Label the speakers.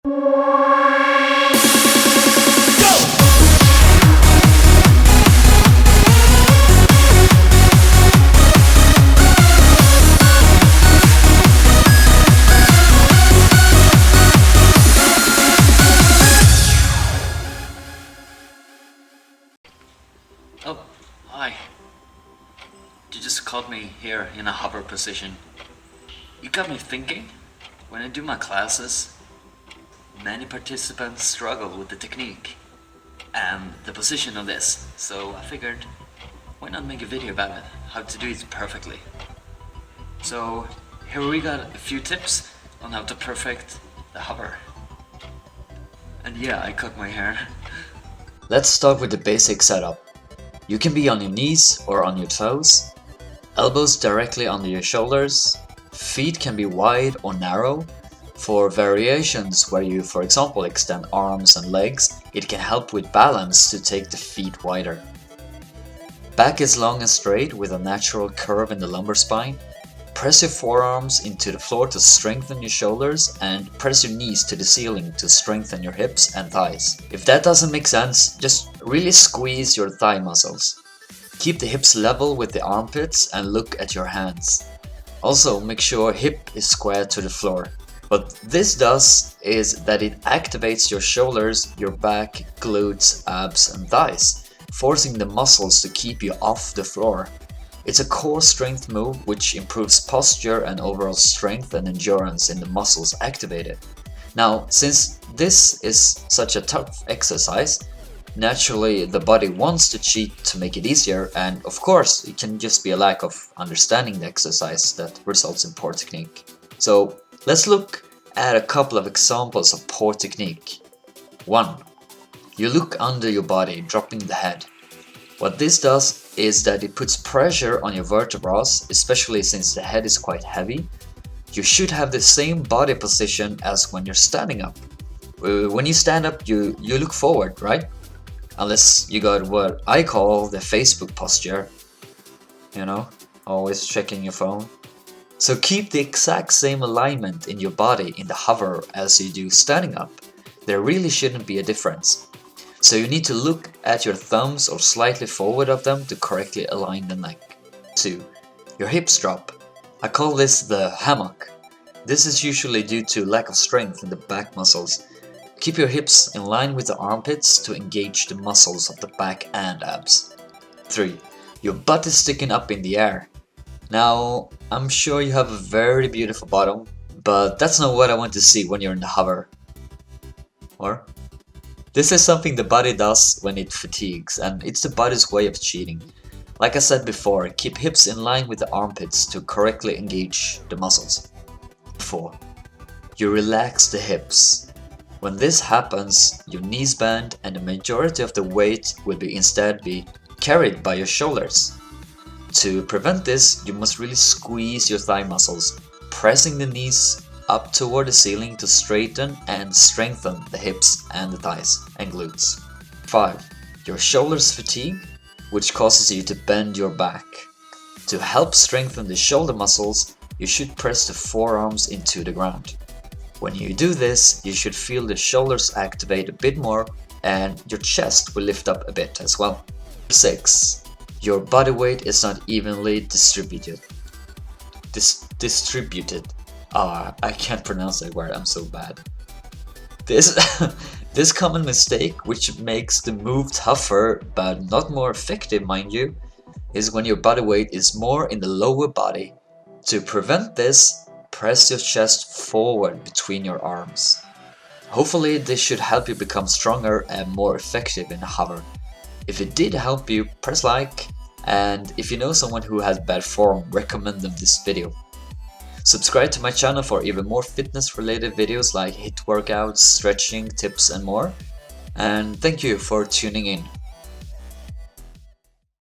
Speaker 1: Oh, hi. You just caught me here in a hover position. You got me thinking. When I do my classes, many participants struggle with the technique and the position of this. So I figured, why not make a video about it, how to do it perfectly. So here we got a few tips on how to perfect the hover. And yeah, I cut my hair.
Speaker 2: Let's start with the basic setup. You can be on your knees or on your toes, elbows directly under your shoulders, feet can be wide or narrow. For variations where you, for example, extend arms and legs, it can help with balance to take the feet wider. Back is long and straight with a natural curve in the lumbar spine. Press your forearms into the floor to strengthen your shoulders and press your knees to the ceiling to strengthen your hips and thighs. If that doesn't make sense, just really squeeze your thigh muscles. Keep the hips level with the armpits and look at your hands. Also make sure hip is square to the floor. What this does is that it activates your shoulders, your back, glutes, abs and thighs, forcing the muscles to keep you off the floor. It's a core strength move which improves posture and overall strength and endurance in the muscles activated. Now, since this is such a tough exercise, naturally the body wants to cheat to make it easier, and of course it can just be a lack of understanding the exercise that results in poor technique. So let's look at a couple of examples of poor technique. 1. You look under your body, dropping the head. What this does is that it puts pressure on your vertebrae, especially since the head is quite heavy. You should have the same body position as when you're standing up. When you stand up, you look forward, right? Unless you got what I call the Facebook posture. You know, always checking your phone. So keep the exact same alignment in your body in the hover as you do standing up. There really shouldn't be a difference. So you need to look at your thumbs or slightly forward of them to correctly align the neck. 2. Your hips drop. I call this the hammock. This is usually due to lack of strength in the back muscles. Keep your hips in line with the armpits to engage the muscles of the back and abs. 3. Your butt is sticking up in the air. Now, I'm sure you have a very beautiful bottom, but that's not what I want to see when you're in the hover. Or? This is something the body does when it fatigues, and it's the body's way of cheating. Like I said before, keep hips in line with the armpits to correctly engage the muscles. 4. You relax the hips. When this happens, your knees bend and the majority of the weight will instead be carried by your shoulders. To prevent this, you must really squeeze your thigh muscles, pressing the knees up toward the ceiling to straighten and strengthen the hips and the thighs and glutes. 5. Your shoulders fatigue, which causes you to bend your back. To help strengthen the shoulder muscles, you should press the forearms into the ground. When you do this, you should feel the shoulders activate a bit more and your chest will lift up a bit as well. 6. Your body weight is not evenly distributed. I can't pronounce that word, I'm so bad. This common mistake, which makes the move tougher but not more effective, mind you, is when your body weight is more in the lower body. To prevent this, press your chest forward between your arms. Hopefully this should help you become stronger and more effective in a hover. If it did help you, press like, and if you know someone who has bad form, recommend them this video. Subscribe to my channel for even more fitness related videos like HIIT workouts, stretching tips and more. And thank you for tuning in.